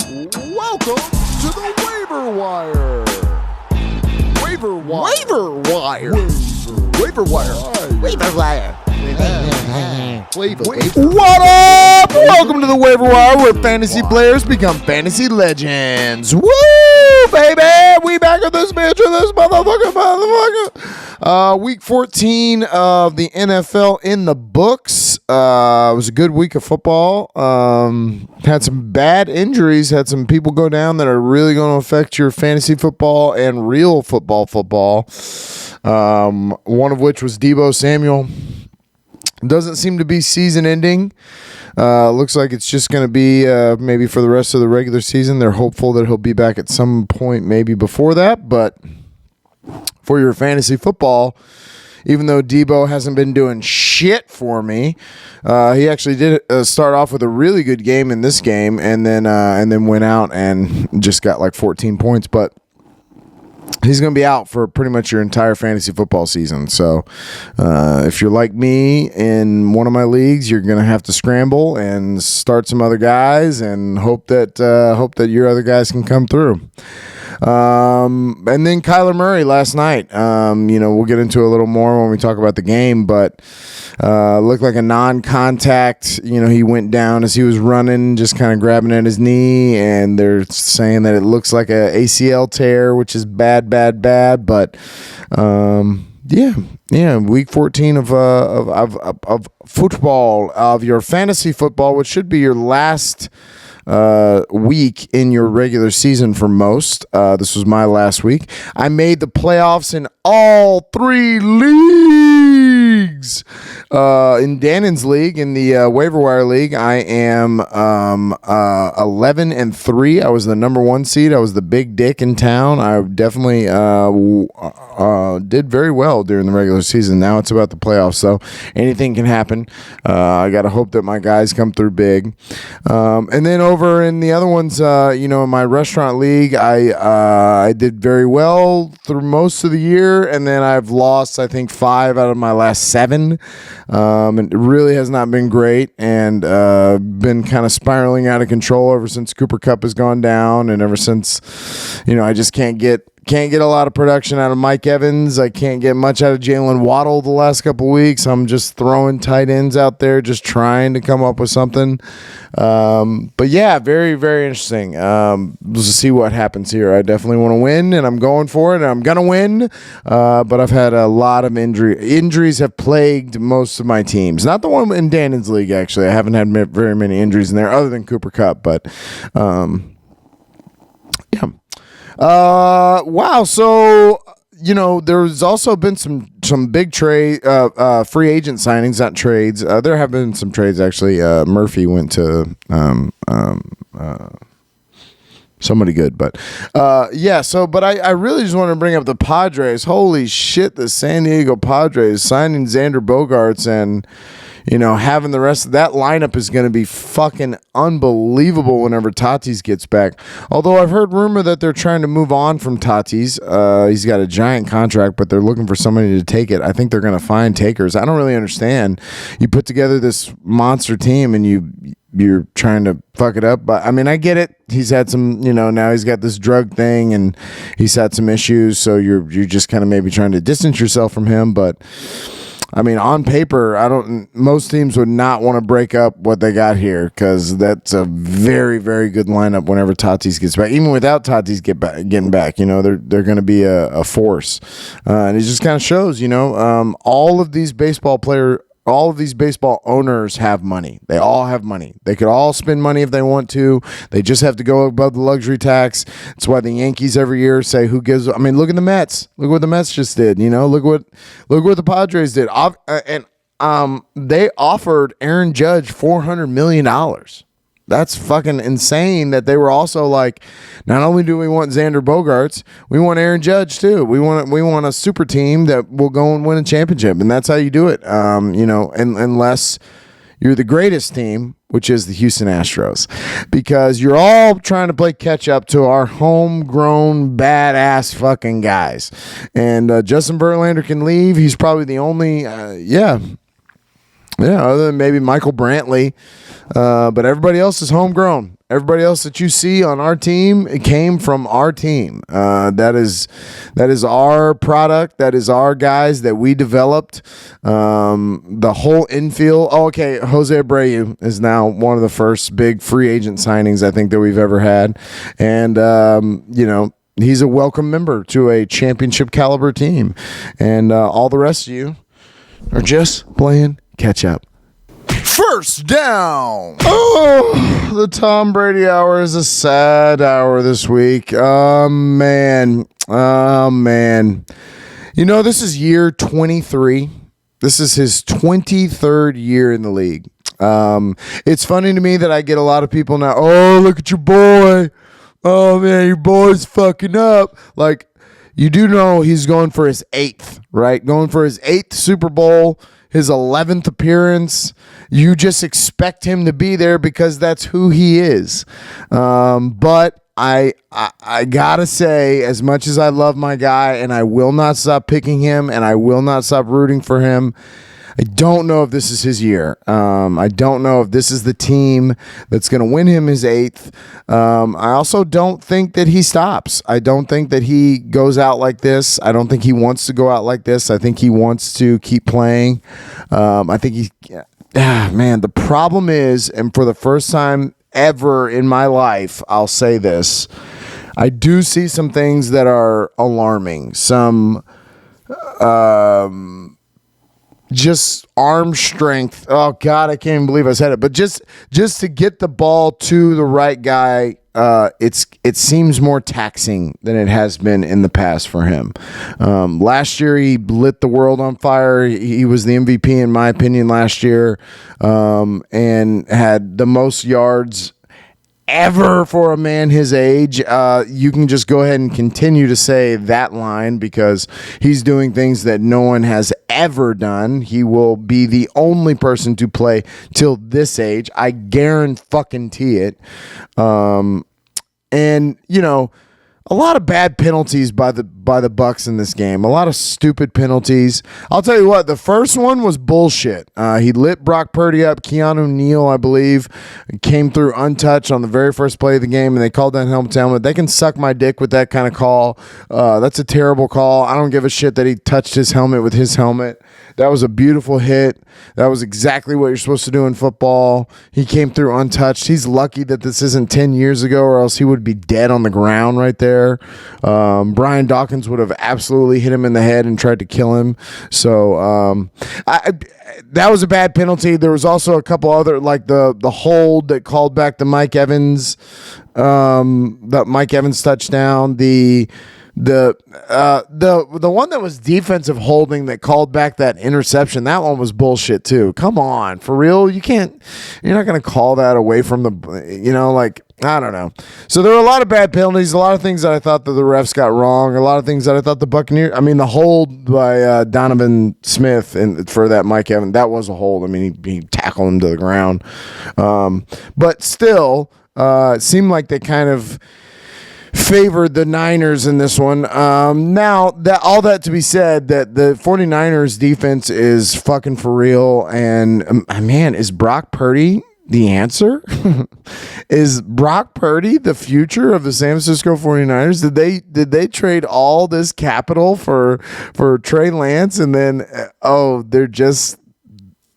Welcome to the Waiver Wire. Waiver Wire. Waiver Wire. Waiver Wire. Waiver Wire. What up? Welcome to the Waiver Wire, where fantasy players become fantasy legends. Woo, baby! We back with this bitch with this motherfucker. Week 14 of the NFL in the books. It was a good week of football. Had some bad injuries. Had some people go down that are really going to affect your fantasy football and real football. One of which was Deebo Samuel. Doesn't seem to be season ending. Looks like it's just going to be maybe for the rest of the regular season. They're hopeful that he'll be back at some point, maybe before that. But for your fantasy football, even though Deebo hasn't been doing shit for me, he actually did start off with a really good game in this game, and then went out and just got like 14 points. But he's going to be out for pretty much your entire fantasy football season. So if you're like me in one of my leagues, you're going to have to scramble and start some other guys and hope that your other guys can come through. And then Kyler Murray last night. We'll get into a little more when we talk about the game, but looked like a non-contact. He went down as he was running, just kind of grabbing at his knee, and they're saying that it looks like a ACL tear, which is bad. But week 14 of football, of your fantasy football, which should be your last week in your regular season for most. This was my last week. I made the playoffs in all three leagues. In Dannon's league, in the Waiver Wire league, I am 11-3. I was the number one seed. I was the big dick in town. I definitely did very well during the regular season. Now it's about the playoffs, so anything can happen. I got to hope that my guys come through big. And then over in the other ones, in my restaurant league, I did very well through most of the year, and then I've lost, I think, 5 out of my last 7. It really has not been great, and been kind of spiraling out of control ever since Cooper Kupp has gone down, and ever since, I just can't get a lot of production out of Mike Evans. I can't get much out of Jalen Waddle the last couple weeks. I'm just throwing tight ends out there, just trying to come up with something. But yeah, very, very interesting. We'll see what happens here. I definitely want to win, and I'm going for it, and I'm going to win. But I've had a lot of injuries have plagued most of my teams. Not the one in Dannon's league, actually. I haven't had very many injuries in there other than Cooper Kupp, but yeah. Wow. So, there's also been some big free agent signings, not trades. There have been some trades, actually. Murphy went to somebody good, but but I really just want to bring up the Padres. Holy shit, the San Diego Padres signing Xander Bogaerts, and having the rest of that lineup is going to be fucking unbelievable whenever Tatis gets back. Although I've heard rumor that they're trying to move on from Tatis. He's got a giant contract, but they're looking for somebody to take it. I think they're going to find takers. I don't really understand. You put together this monster team and you're trying to fuck it up. But I mean, I get it. He's had some, now he's got this drug thing and he's had some issues. So you're just kind of maybe trying to distance yourself from him. But I mean, on paper, most teams would not want to break up what they got here, because that's a very, very good lineup whenever Tatis gets back. Even without Tatis getting back, they're going to be a force. And it just kind of shows, all of these baseball owners have money. They all have money. They could all spend money if they want to. They just have to go above the luxury tax. That's why the Yankees every year say, "Who gives?" I mean, look at the Mets. Look what the Mets just did. Look what the Padres did. And they offered Aaron Judge $400 million. That's fucking insane that they were also like, not only do we want Xander Bogaerts, we want Aaron Judge too. We want a super team that will go and win a championship. And that's how you do it. Unless you're the greatest team, which is the Houston Astros, because you're all trying to play catch up to our homegrown badass fucking guys. And Justin Verlander can leave. He's probably the only, Yeah, other than maybe Michael Brantley. But everybody else is homegrown. Everybody else that you see on our team, it came from our team. That is our product. That is our guys that we developed. The whole infield. Oh, okay. Jose Abreu is now one of the first big free agent signings I think that we've ever had. And, he's a welcome member to a championship caliber team. And all the rest of you are just playing catch up. First down. Oh, the Tom Brady hour is a sad hour this week. Oh, man. This is year 23. This is his 23rd year in the league. It's funny to me that I get a lot of people now, oh, look at your boy. Oh, man, your boy's fucking up. Like, you do know he's going for his 8th, right? Going for his 8th Super Bowl, his 11th appearance. You just expect him to be there because that's who he is. But I gotta say, as much as I love my guy and I will not stop picking him and I will not stop rooting for him, I don't know if this is his year. I don't know if this is the team that's going to win him his 8th. I also don't think that he stops. I don't think that he goes out like this. I don't think he wants to go out like this. I think he wants to keep playing. I think the problem is, and for the first time ever in my life, I'll say this, I do see some things that are alarming. Some just arm strength. Oh God, I can't even believe I said it. But just to get the ball to the right guy, it seems more taxing than it has been in the past for him. Last year he lit the world on fire. He was the MVP in my opinion last year, and had the most yards ever for a man his age. You can just go ahead and continue to say that line because he's doing things that no one has ever done. He will be the only person to play till this age. I guarantee it. A lot of bad penalties by the Bucs in this game. A lot of stupid penalties. I'll tell you what, the first one was bullshit. He lit Brock Purdy up. Keanu Neal, I believe, came through untouched on the very first play of the game, and they called that helmet to helmet. They can suck my dick with that kind of call. That's a terrible call. I don't give a shit that he touched his helmet with his helmet. That was a beautiful hit. That was exactly what you're supposed to do in football. He came through untouched. He's lucky that this isn't 10 years ago, or else he would be dead on the ground right there. Brian Dawkins would have absolutely hit him in the head and tried to kill him. So that was a bad penalty. There was also a couple other, like the hold that called back the Mike Evans touchdown. The one that was defensive holding that called back that interception, that one was bullshit too. Come on, for real? You're not going to call that away from the, I don't know. So there were a lot of bad penalties, a lot of things that I thought that the refs got wrong, a lot of things that I thought the hold by Donovan Smith for that Mike Evans, that was a hold. I mean, he tackled him to the ground. But still, it seemed like they kind of favored the Niners in this one. Now, all that to be said, that the 49ers defense is fucking for real. And, man, is Brock Purdy the answer? Is Brock Purdy the future of the San Francisco 49ers? Did they trade all this capital for Trey Lance, and then,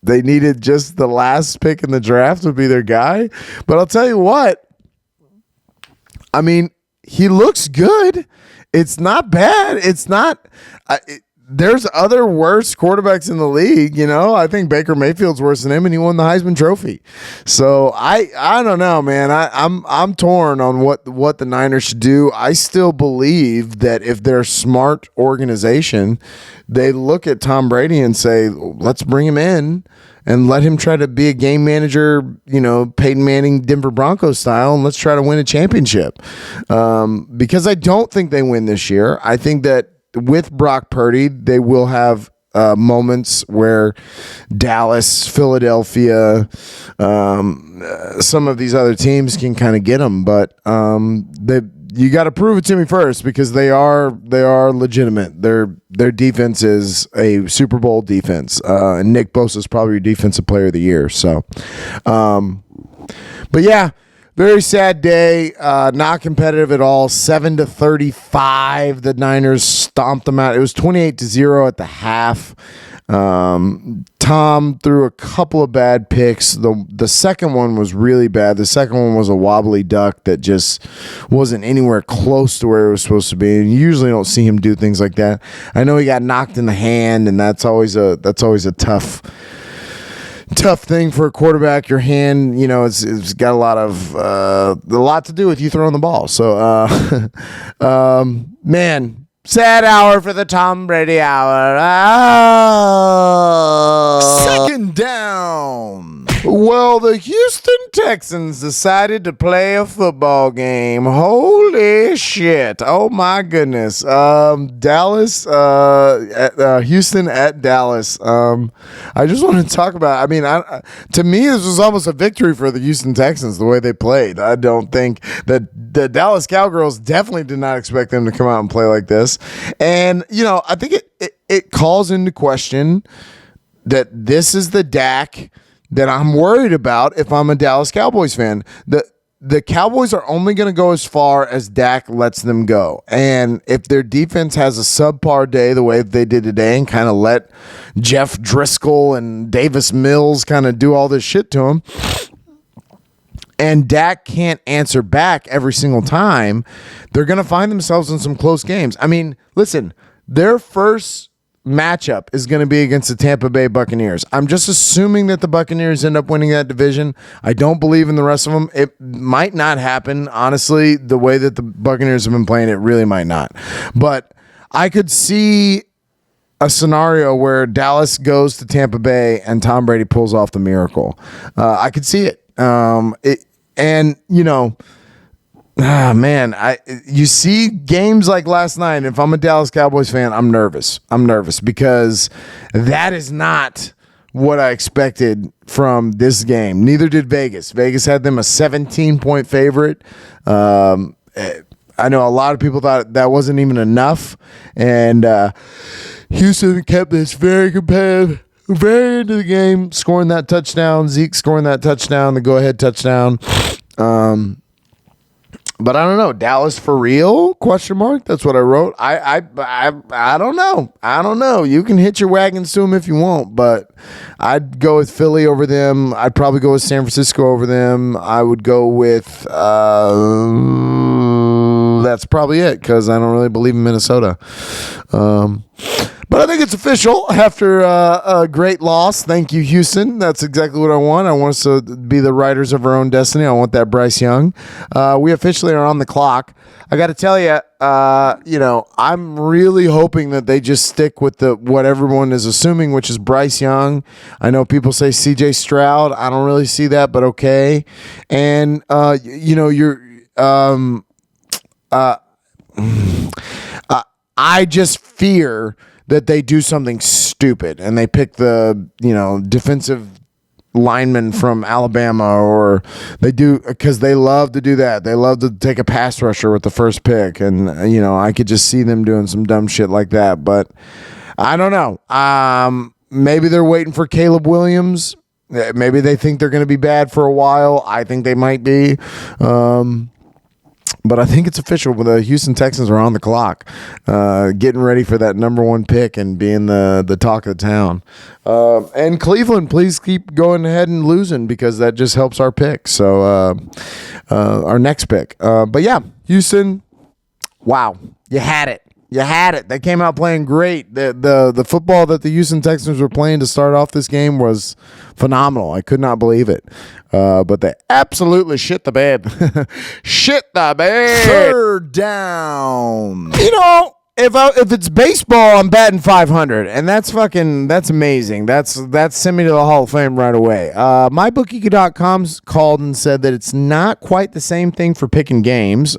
they needed just the last pick in the draft would be their guy? But I'll tell you what, I mean, he looks good. It's not bad. It's not. There's other worse quarterbacks in the league. I think Baker Mayfield's worse than him, and he won the Heisman Trophy. So I don't know, man. I'm torn on what the Niners should do. I still believe that if they're a smart organization, they look at Tom Brady and say, let's bring him in and let him try to be a game manager, Peyton Manning, Denver Broncos style, and let's try to win a championship. Because I don't think they win this year. I think that with Brock Purdy, they will have moments where Dallas, Philadelphia, some of these other teams can kind of get them, but you got to prove it to me first, because they are legitimate. Their defense is a Super Bowl defense, and Nick Bosa is probably your defensive player of the year. So, but yeah, very sad day. Not competitive at all. 7-35. The Niners stomped them out. It was 28-0 at the half. Tom threw a couple of bad picks. The second one was really bad. The second one was a wobbly duck that just wasn't anywhere close to where it was supposed to be. And you usually don't see him do things like that. I know he got knocked in the hand, and that's always a tough thing for a quarterback. Your hand, it's got a lot to do with you throwing the ball. So, man. Sad hour for the Tom Brady hour. Oh. Second down. Well, the Houston Texans decided to play a football game. Holy shit. Oh, my goodness. Dallas, Houston at Dallas. I just want to talk about, to me, this was almost a victory for the Houston Texans, the way they played. I don't think that the Dallas Cowgirls definitely did not expect them to come out and play like this. And, I think it calls into question that this is the Dak that I'm worried about if I'm a Dallas Cowboys fan. The Cowboys are only going to go as far as Dak lets them go. And if their defense has a subpar day the way they did today and kind of let Jeff Driscoll and Davis Mills kind of do all this shit to him, and Dak can't answer back every single time, they're going to find themselves in some close games. Listen, their first matchup is going to be against the Tampa Bay Buccaneers. I'm just assuming that the Buccaneers end up winning that division. I don't believe in the rest of them. It might not happen. Honestly, the way that the Buccaneers have been playing, it really might not. But I could see a scenario where Dallas goes to Tampa Bay and Tom Brady pulls off the miracle. I could see it. You see games like last night. If I'm a Dallas Cowboys fan, I'm nervous. Because that is not what I expected from this game. Neither did Vegas. Vegas had them a 17-point favorite. I know a lot of people thought that wasn't even enough. And Houston kept this very competitive, very into the game, scoring that touchdown. Zeke scoring that touchdown, the go-ahead touchdown. But I don't know. Dallas for real? Question mark. That's what I wrote. I don't know. I don't know. You can hitch your wagons to them if you want, but I'd go with Philly over them. I'd probably go with San Francisco over them. I would go with that's probably it, because I don't really believe in Minnesota. But I think it's official after a great loss. Thank you, Houston. That's exactly what I want. I want us to be the writers of our own destiny. I want that Bryce Young. We officially are on the clock. I got to tell you, I'm really hoping that they just stick with what everyone is assuming, which is Bryce Young. I know people say C.J. Stroud. I don't really see that, but okay. And I just fear that they do something stupid and they pick the, defensive lineman from Alabama, or they do, because they love to do that. They love to take a pass rusher with the first pick. And, I could just see them doing some dumb shit like that, but I don't know. Maybe they're waiting for Caleb Williams. Maybe they think they're going to be bad for a while. I think they might be. But I think it's official. The Houston Texans are on the clock, getting ready for that number one pick and being the talk of the town. And Cleveland, please keep going ahead and losing, because that just helps our pick. So our next pick. But yeah, Houston, wow, you had it. You had it. They came out playing great. The football that the Houston Texans were playing to start off this game was phenomenal. I could not believe it. But they absolutely shit the bed. Shit the bed. Third down. If it's baseball, I'm batting 500, and that's amazing. That's send me to the Hall of Fame right away. MyBookie.com's called and said that it's not quite the same thing for picking games.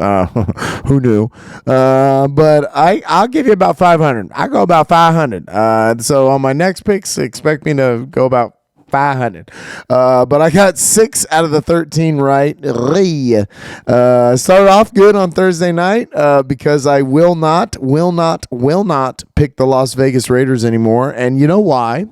Who knew? But I'll give you about 500. I go about 500. So on my next picks, expect me to go about 500. But I got 6 out of the 13 right. Started off good on Thursday night because I will not pick the Las Vegas Raiders anymore. And you know why?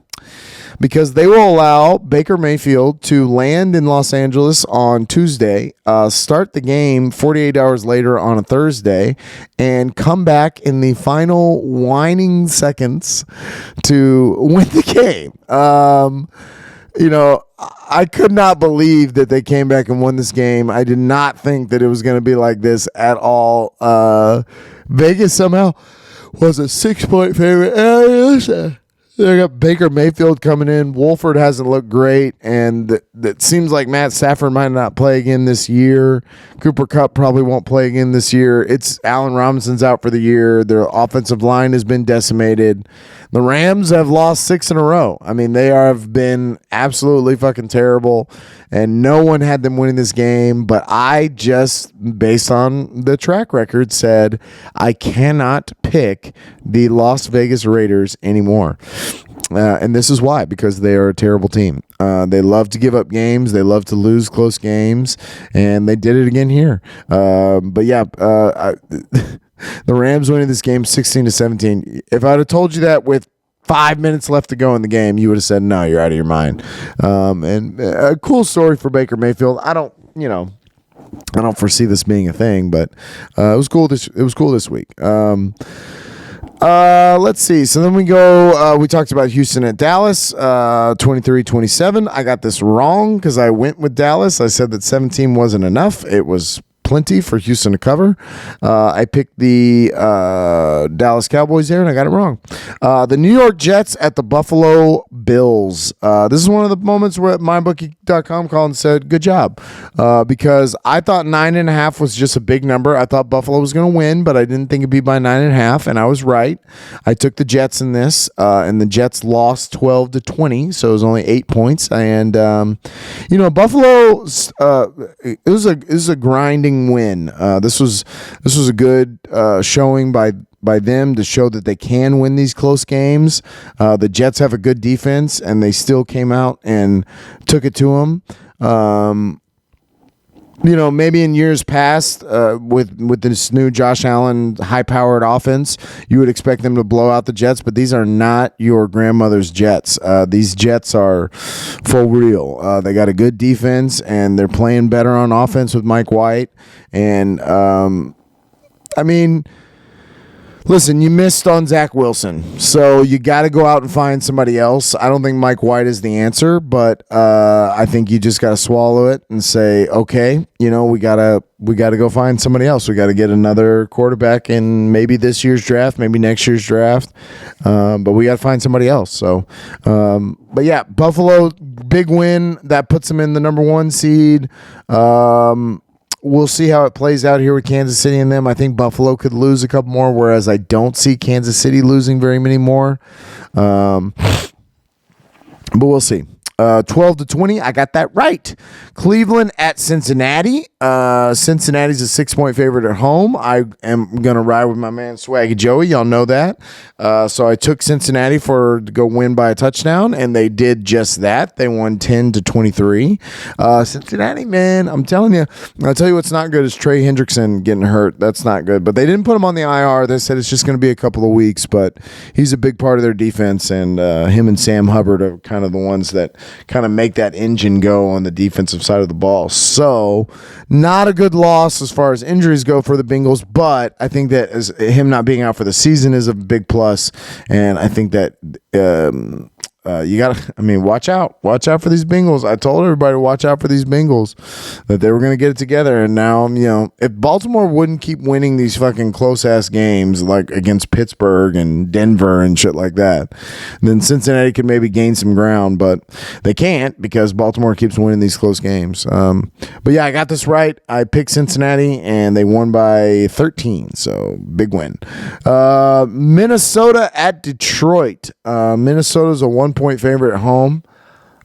Because they will allow Baker Mayfield to land in Los Angeles on Tuesday, start the game 48 hours later on a Thursday, and come back in the final whining seconds to win the game. I could not believe that they came back and won this game. I did not think that it was going to be like this at all. Vegas somehow was a 6-point favorite. Listen. They got Baker Mayfield coming in. Wolford hasn't looked great, and that seems like Matt Stafford might not play again this year. Cooper Kupp probably won't play again this year. It's Allen Robinson's out for the year. Their offensive line has been decimated. The Rams have lost 6 in a row. I mean, they have been absolutely fucking terrible, and no one had them winning this game. But I just, based on the track record, said I cannot pick the Las Vegas Raiders anymore. And this is why, because they are a terrible team. They love to give up games. They love to lose close games, and they did it again here. The Rams winning this game 16-17. If I'd have told you that with 5 minutes left to go in the game, you would have said, no, you're out of your mind. And a cool story for Baker Mayfield. I don't foresee this being a thing, but it was cool. It was cool this week. Let's see. So then we go, we talked about Houston at Dallas, 23-27. I got this wrong because I went with Dallas. I said that 17 wasn't enough. It was plenty for Houston to cover. I picked the Dallas Cowboys there, and I got it wrong. The New York Jets at the Buffalo Bills. This is one of the moments where MyBookie.com called and said, good job, because I thought 9.5 was just a big number. I thought Buffalo was going to win, but I didn't think it'd be by 9.5, and I was right. I took the Jets in this, and the Jets lost 12-20, so it was only 8 points. And Buffalo, it was a grinding win. This was a good showing by them to show that they can win these close games. The Jets have a good defense, and they still came out and took it to them. Maybe in years past, with this new Josh Allen high-powered offense, you would expect them to blow out the Jets, but these are not your grandmother's Jets. These Jets are for real. They got a good defense, and they're playing better on offense with Mike White. And, listen, you missed on Zach Wilson, so you got to go out and find somebody else. I don't think Mike White is the answer, but I think you just got to swallow it and say, okay, we gotta go find somebody else. We got to get another quarterback in maybe this year's draft, maybe next year's draft, but we got to find somebody else. So, Buffalo, big win that puts them in the number 1 seed. We'll see how it plays out here with Kansas City and them. I think Buffalo could lose a couple more, whereas I don't see Kansas City losing very many more. But we'll see. 12-20, I got that right. Cleveland at Cincinnati. Cincinnati's a 6-point favorite at home. I am going to ride with my man Swaggy Joey. Y'all know that. So I took Cincinnati to go win by a touchdown, and they did just that. They won 10-23. Cincinnati, man, I'm telling you. I'll tell you what's not good is Trey Hendrickson getting hurt. That's not good. But they didn't put him on the IR. They said it's just going to be a couple of weeks, but he's a big part of their defense, and him and Sam Hubbard are kind of the ones that kind of make that engine go on the defensive side of the ball. So not a good loss as far as injuries go for the Bengals, but I think that as him not being out for the season is a big plus, and I think that you got to, watch out for these Bengals. I told everybody to watch out for these Bengals, that they were going to get it together. And now, if Baltimore wouldn't keep winning these fucking close-ass games, like against Pittsburgh and Denver and shit like that, then Cincinnati could maybe gain some ground, but they can't because Baltimore keeps winning these close games. But yeah, I got this right. I picked Cincinnati, and they won by 13, so big win. Minnesota at Detroit. Minnesota's a 1-point favorite at home.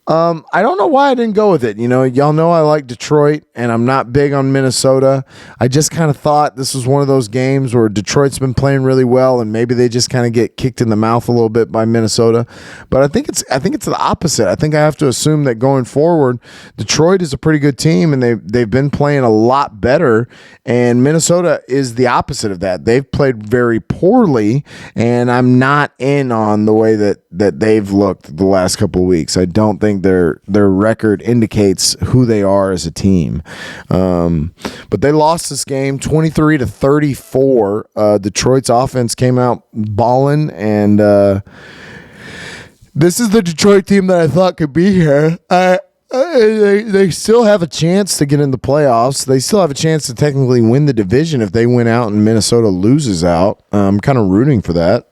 I don't know why I didn't go with it. Y'all know I like Detroit, and I'm not big on Minnesota. I just kind of thought this was one of those games where Detroit's been playing really well, and maybe they just kind of get kicked in the mouth a little bit by Minnesota. But I think it's the opposite. I think I have to assume that going forward, Detroit is a pretty good team, and they've been playing a lot better. And Minnesota is the opposite of that. They've played very poorly, and I'm not in on the way that they've looked the last couple of weeks. I don't think their record indicates who they are as a team. But they lost this game 23-34. Detroit's offense came out balling, and this is the Detroit team that I thought could be here. They still have a chance to get in the playoffs. They still have a chance to technically win the division if they win out and Minnesota loses out. I'm kind of rooting for that.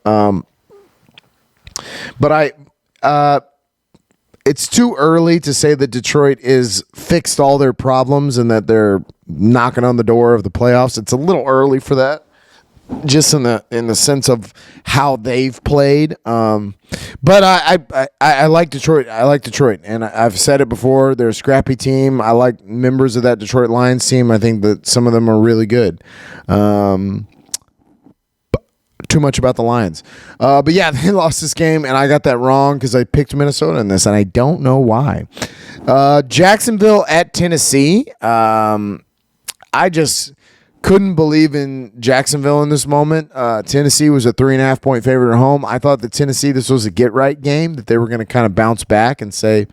But it's too early to say that Detroit is fixed all their problems and that they're knocking on the door of the playoffs. It's a little early for that, just in the sense of how they've played. But I like Detroit. I like Detroit, and I've said it before. They're a scrappy team. I like members of that Detroit Lions team. I think that some of them are really good. Too much about the Lions. But yeah, they lost this game, and I got that wrong because I picked Minnesota in this, and I don't know why. Jacksonville at Tennessee. I just couldn't believe in Jacksonville in this moment. Tennessee was a 3.5-point favorite at home. I thought that Tennessee, this was a get-right game, that they were going to kind of bounce back and say,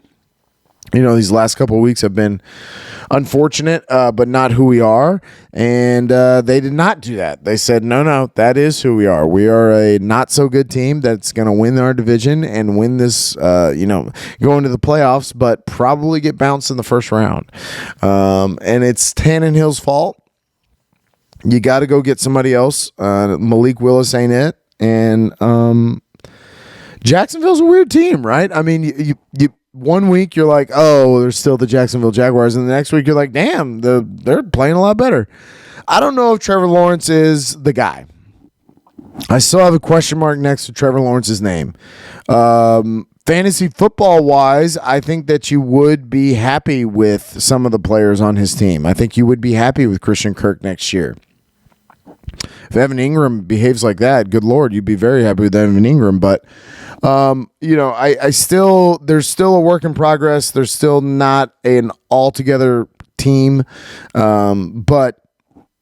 these last couple of weeks have been unfortunate, but not who we are. And they did not do that. They said, no, that is who we are. We are a not-so-good team that's going to win our division and win this, go into the playoffs, but probably get bounced in the first round. And it's Tannehill's fault. You got to go get somebody else. Malik Willis ain't it. And Jacksonville's a weird team, right? I mean, you 1 week you're like, oh, they're still the Jacksonville Jaguars, and the next week you're like, damn, they're playing a lot better. I don't know if Trevor Lawrence is the guy. I still have a question mark next to Trevor Lawrence's name. Fantasy football wise, I think that you would be happy with some of the players on his team. I think you would be happy with Christian Kirk next year. If Evan Ingram behaves like that, good Lord, you'd be very happy with Evan Ingram. But, there's still a work in progress. There's still not an altogether team. But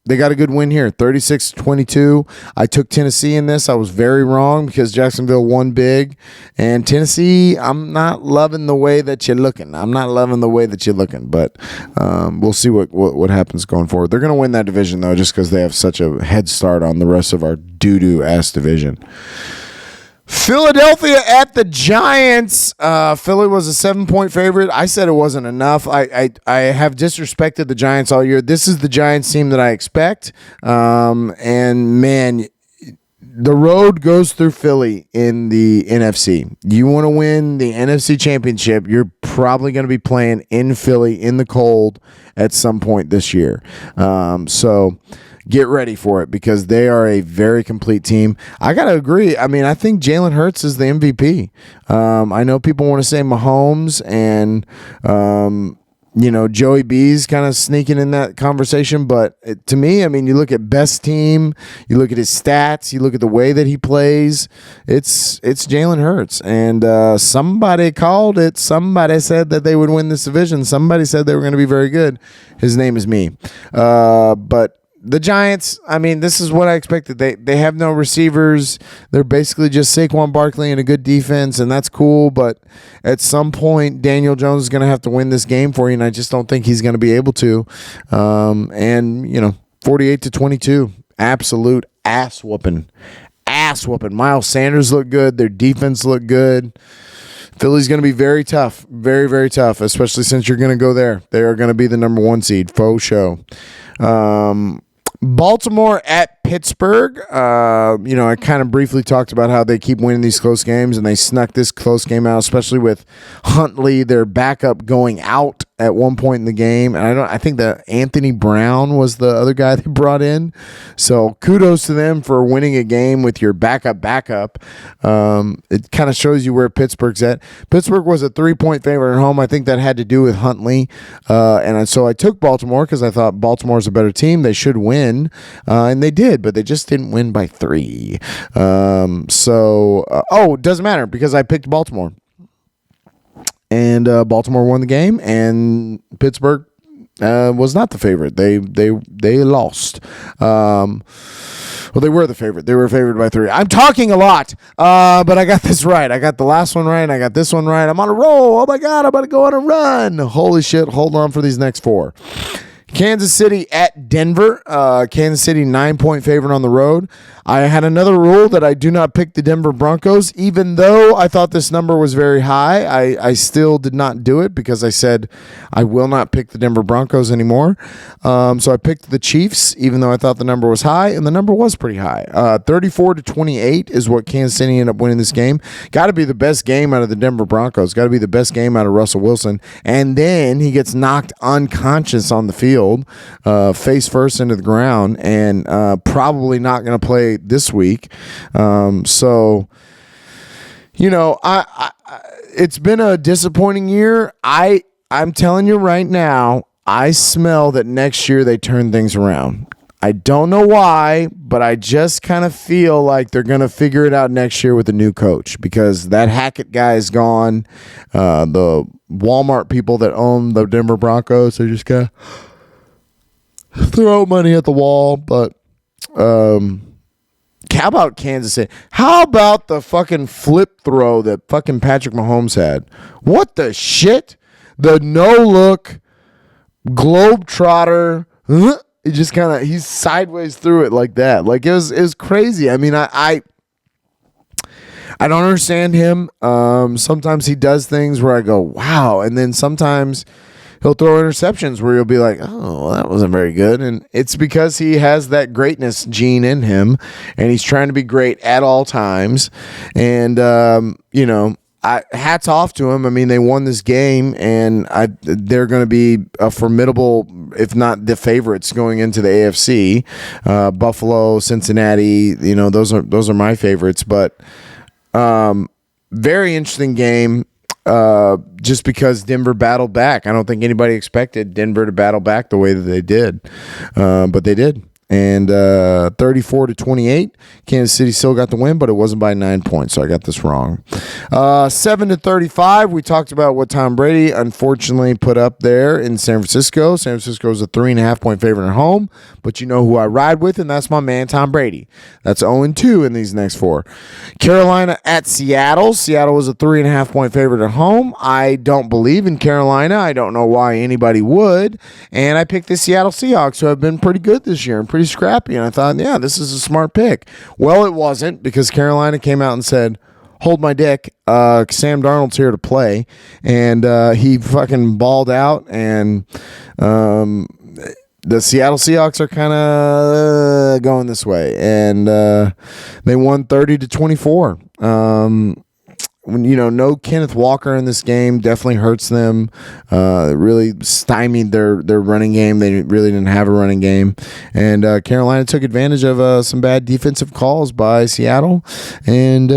they got a good win here, 36-22. I took Tennessee in this. I was very wrong because Jacksonville won big. And Tennessee, I'm not loving the way that you're looking. But we'll see what happens going forward. They're going to win that division, though, just because they have such a head start on the rest of our doo-doo-ass division. Philadelphia at the Giants. Philly was a 7-point favorite. I said it wasn't enough. I have disrespected the Giants all year. This is the Giants team that I expect. And man, the road goes through Philly in the NFC. You want to win the NFC Championship, you're probably going to be playing in Philly in the cold at some point this year. So get ready for it because they are a very complete team. I got to agree. I mean, I think Jalen Hurts is the MVP. I know people want to say Mahomes and, Joey B's kind of sneaking in that conversation. But to me, I mean, you look at best team, you look at his stats, you look at the way that he plays, it's Jalen Hurts. And somebody called it. Somebody said that they would win this division. Somebody said they were going to be very good. His name is me. But the Giants, I mean, this is what I expected. They have no receivers. They're basically just Saquon Barkley and a good defense, and that's cool. But at some point, Daniel Jones is going to have to win this game for you, and I just don't think he's going to be able to. 48-22, absolute ass whooping. Miles Sanders looked good. Their defense looked good. Philly's going to be very tough, very, very tough, especially since you're going to go there. They are going to be the number 1 seed, faux show. Baltimore at Pittsburgh. I kind of briefly talked about how they keep winning these close games, and they snuck this close game out, especially with Huntley, their backup, going out at one point in the game, and I think that Anthony Brown was the other guy they brought in. So kudos to them for winning a game with your backup. It kind of shows you where Pittsburgh's at. Pittsburgh was a 3-point favorite at home. I think that had to do with Huntley, so I took Baltimore because I thought Baltimore's a better team. They should win, and they did, but they just didn't win by 3. It doesn't matter because I picked Baltimore. And Baltimore won the game, and Pittsburgh was not the favorite. They lost. They were the favorite. They were favored by 3. I'm talking a lot, but I got this right. I got the last one right, and I got this one right. I'm on a roll. Oh, my God, I'm about to go on a run. Holy shit. Hold on for these next 4. Kansas City at Denver. Kansas City 9-point favorite on the road. I had another rule that I do not pick the Denver Broncos, even though I thought this number was very high. I still did not do it because I said I will not pick the Denver Broncos anymore. So I picked the Chiefs, even though I thought the number was high, and the number was pretty high. 34-28 is what Kansas City ended up winning this game. Got to be the best game out of the Denver Broncos. Got to be the best game out of Russell Wilson. And then he gets knocked unconscious on the field, face first into the ground, and probably not going to play this week. It's been a disappointing year. I'm telling you right now, I smell that next year they turn things around. I don't know why, but I just kind of feel like they're going to figure it out next year with a new coach because that Hackett guy is gone. The Walmart people that own the Denver Broncos, they just got to throw money at the wall. But how about Kansas City? How about the fucking flip throw that fucking Patrick Mahomes had? What the shit? The no-look globetrotter. It just kind of, he's sideways through it like that. Like, it was crazy. I mean, I don't understand him. Sometimes he does things where I go, wow. And then sometimes he'll throw interceptions where you'll be like, oh, well, that wasn't very good. And it's because he has that greatness gene in him, and he's trying to be great at all times. And, hats off to him. I mean, they won this game, and they're going to be a formidable, if not the favorites, going into the AFC. Buffalo, Cincinnati, those are my favorites. But very interesting game. Just because Denver battled back. I don't think anybody expected Denver to battle back the way that they did, but they did. And 34-28, Kansas City still got the win, but it wasn't by 9 points, so I got this wrong. 7-35, we talked about what Tom Brady unfortunately put up there in San Francisco. San Francisco is a 3.5-point favorite at home, but you know who I ride with, and that's my man Tom Brady. That's 0-2 in these next 4. Carolina at Seattle. Seattle was a 3.5-point favorite at home. I don't believe in Carolina. I don't know why anybody would, and I picked the Seattle Seahawks, who have been pretty good this year and pretty scrappy, and I thought, yeah, this is a smart pick. Well, it wasn't, because Carolina came out and said, hold my dick, Sam Darnold's here to play, and he fucking balled out, and the Seattle Seahawks are kind of going this way, and they won 30-24. No Kenneth Walker in this game definitely hurts them. It really stymied their running game. They really didn't have a running game. And Carolina took advantage of some bad defensive calls by Seattle and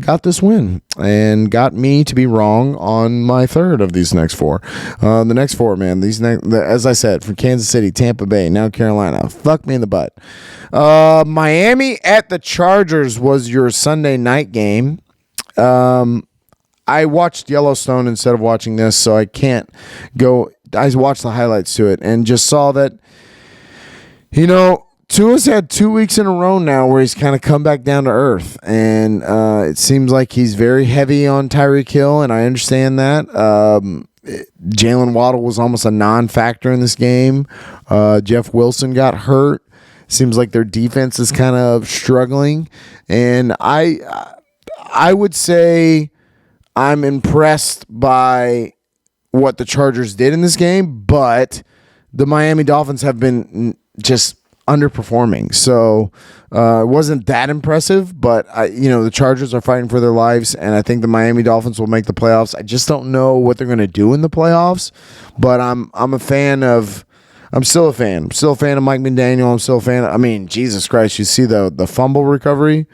got this win and got me to be wrong on my third of these next 4. The next 4, man, as I said, from Kansas City, Tampa Bay, now Carolina. Fuck me in the butt. Miami at the Chargers was your Sunday night game. I watched Yellowstone instead of watching this, so I can't go. I watched the highlights to it and just saw that, Tua's had 2 weeks in a row now where he's kind of come back down to earth, and it seems like he's very heavy on Tyreek Hill, and I understand that. Jalen Waddle was almost a non-factor in this game. Jeff Wilson got hurt. Seems like their defense is kind of struggling, and I would say I'm impressed by what the Chargers did in this game, but the Miami Dolphins have been just underperforming. So it wasn't that impressive, but the Chargers are fighting for their lives, and I think the Miami Dolphins will make the playoffs. I just don't know what they're going to do in the playoffs, but I'm still a fan. I'm still a fan of Mike McDaniel. I'm still a fan. Jesus Christ, you see the fumble recovery?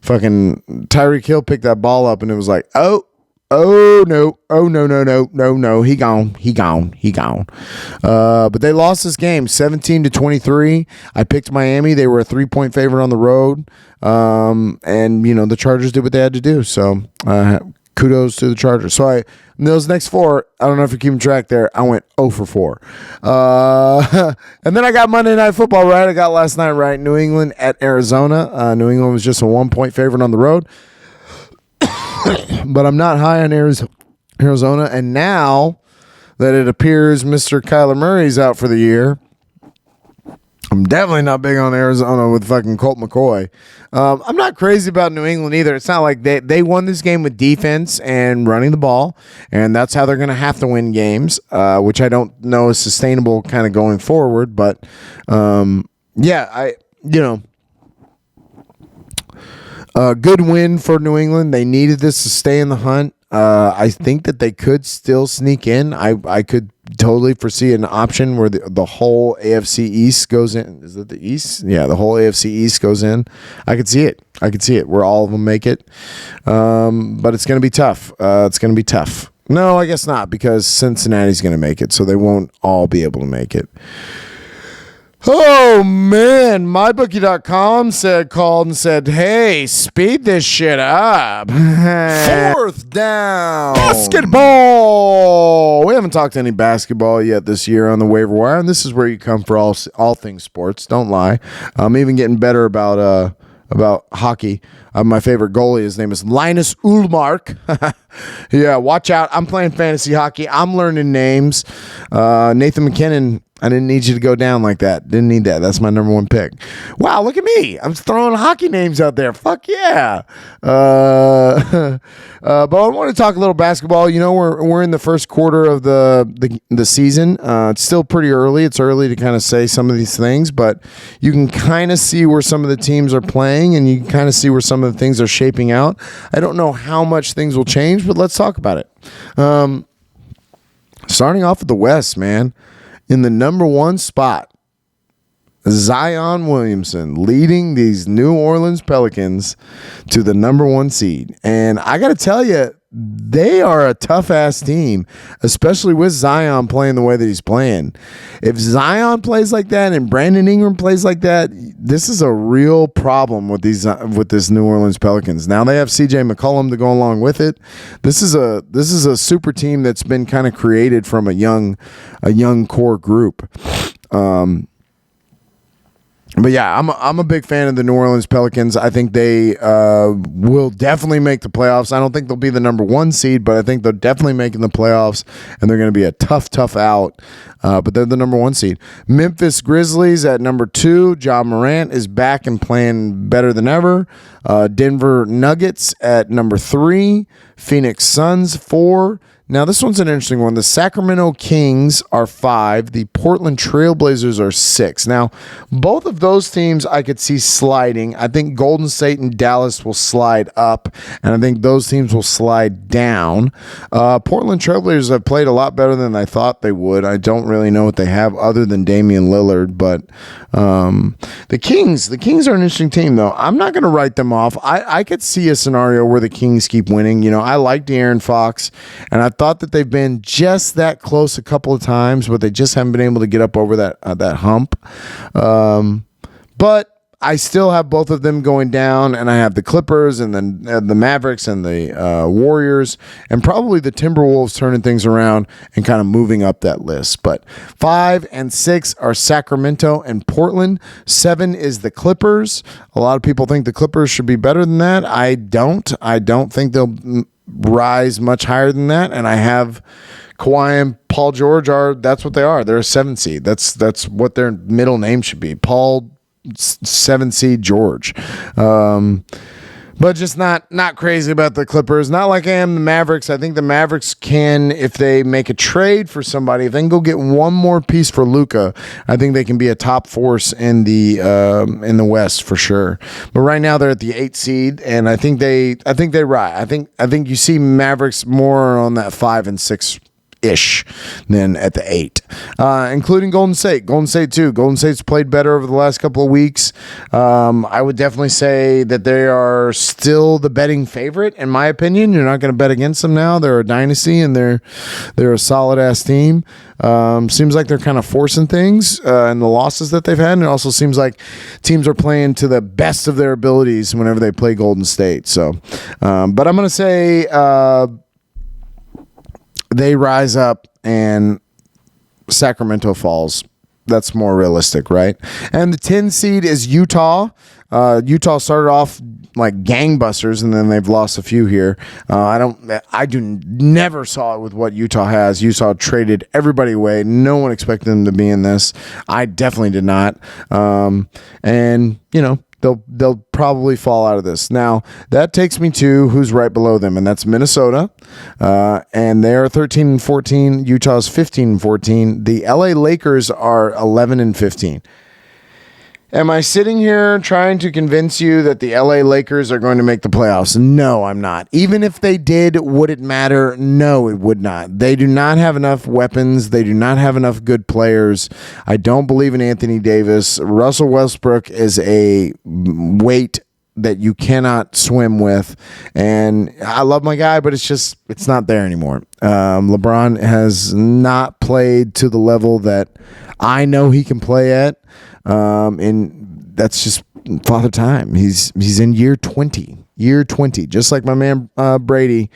Fucking Tyreek Hill picked that ball up, and it was like, oh no, no, he gone. But they lost this game 17-23. I picked Miami. They were a 3-point favorite on the road. And the Chargers did what they had to do. So kudos to the Chargers. So in those next four, I don't know if you're keeping track there, I went 0 for 4. And then I got Monday Night Football right. I got last night right. New England at Arizona. New England was just a 1-point favorite on the road. But I'm not high on Arizona. And now that it appears Mr. Kyler Murray's out for the year, I'm definitely not big on Arizona with fucking Colt McCoy. I'm not crazy about New England either. It's not like they won this game with defense and running the ball, and that's how they're going to have to win games, which I don't know is sustainable kind of going forward. But, a good win for New England. They needed this to stay in the hunt. I think that they could still sneak in. I could totally foresee an option where the whole AFC East goes in. Is it the East? Yeah, the whole AFC East goes in. I could see it. Where all of them make it. But it's going to be tough. No, I guess not, because Cincinnati's going to make it, so they won't all be able to make it. Oh, man. MyBookie.com called and said, hey, speed this shit up. Fourth down. Basketball. We haven't talked any basketball yet this year on the waiver wire, and this is where you come for all things sports. Don't lie. I'm even getting better about hockey. My favorite goalie, his name is Linus Ullmark. Yeah, watch out. I'm playing fantasy hockey. I'm learning names. Nathan McKinnon, I didn't need you to go down like that. Didn't need that. That's my number one pick. Wow, look at me. I'm throwing hockey names out there. Fuck yeah. But I want to talk a little basketball. We're in the first quarter of the season. It's still pretty early. It's early to kind of say some of these things, but you can kind of see where some of the teams are playing, and you can kind of see where some of the things are shaping out. I don't know how much things will change, but let's talk about it. Starting off with the West, man. In the number one spot, Zion Williamson leading these New Orleans Pelicans to the number one seed. And I got to tell you, they are a tough-ass team, especially with Zion playing the way that he's playing. If Zion plays like that and Brandon Ingram plays like that, this is a real problem with this New Orleans Pelicans. Now they have CJ McCollum to go along with it. This is a super team that's been kind of created from a young core group. But yeah, I'm a big fan of the New Orleans Pelicans. I think they will definitely make the playoffs. I don't think they'll be the number one seed, but I think they're definitely making the playoffs, and they're going to be a tough out. But they're the number one seed. Memphis Grizzlies at number 2. Ja Morant is back and playing better than ever. Denver Nuggets at number 3. Phoenix Suns 4. Now, this one's an interesting one. The Sacramento Kings are 5. The Portland Trailblazers are 6. Now, both of those teams I could see sliding. I think Golden State and Dallas will slide up, and I think those teams will slide down. Portland Trailblazers have played a lot better than I thought they would. I don't really know what they have other than Damian Lillard, but the Kings are an interesting team, though. I'm not going to write them off. I could see a scenario where the Kings keep winning. I like De'Aaron Fox, and I thought that they've been just that close a couple of times, but they just haven't been able to get up over that hump. But I still have both of them going down, and I have the Clippers and then the Mavericks and the Warriors, and probably the Timberwolves turning things around and kind of moving up that list. But 5 and 6 are Sacramento and Portland. 7 is the Clippers. A lot of people think the Clippers should be better than that. I don't. I don't think they'll rise much higher than that, and I have Kawhi and Paul George that's what they are. They're a 7 seed. That's what their middle name should be. Paul 7 seed George. But just not crazy about the Clippers. Not like I am the Mavericks. I think the Mavericks can, if they make a trade for somebody, if they can go get one more piece for Luka, I think they can be a top force in the West for sure. But right now they're at the 8th seed, and I think they ride. I think you see Mavericks more on that 5 and 6 ish than at the 8, including Golden State. Golden State too. Golden State's played better over the last couple of weeks. I would definitely say that they are still the betting favorite, in my opinion. You're not going to bet against them now. They're a dynasty, and they're a solid ass team. Seems like they're kind of forcing things in the losses that they've had, and it also seems like teams are playing to the best of their abilities whenever they play Golden State. So, but I'm going to say they rise up and Sacramento falls. That's more realistic, right? And the 10 seed is Utah. Utah started off like gangbusters, and then they've lost a few here. Never saw it with what Utah has. Utah traded everybody away. No one expected them to be in this. I definitely did not. And you know, they'll probably fall out of this. Now, that takes me to who's right below them, and that's Minnesota. And they're 13-14. Utah's 15-14. The LA Lakers are 11-15. Am I sitting here trying to convince you that the LA Lakers are going to make the playoffs? No, I'm not. Even if they did, would it matter? No, it would not. They do not have enough weapons. They do not have enough good players. I don't believe in Anthony Davis. Russell Westbrook is a weight that you cannot swim with. And I love my guy, but it's not there anymore. LeBron has not played to the level that I know he can play at. And that's just father time. He's in year 20, just like my man Brady.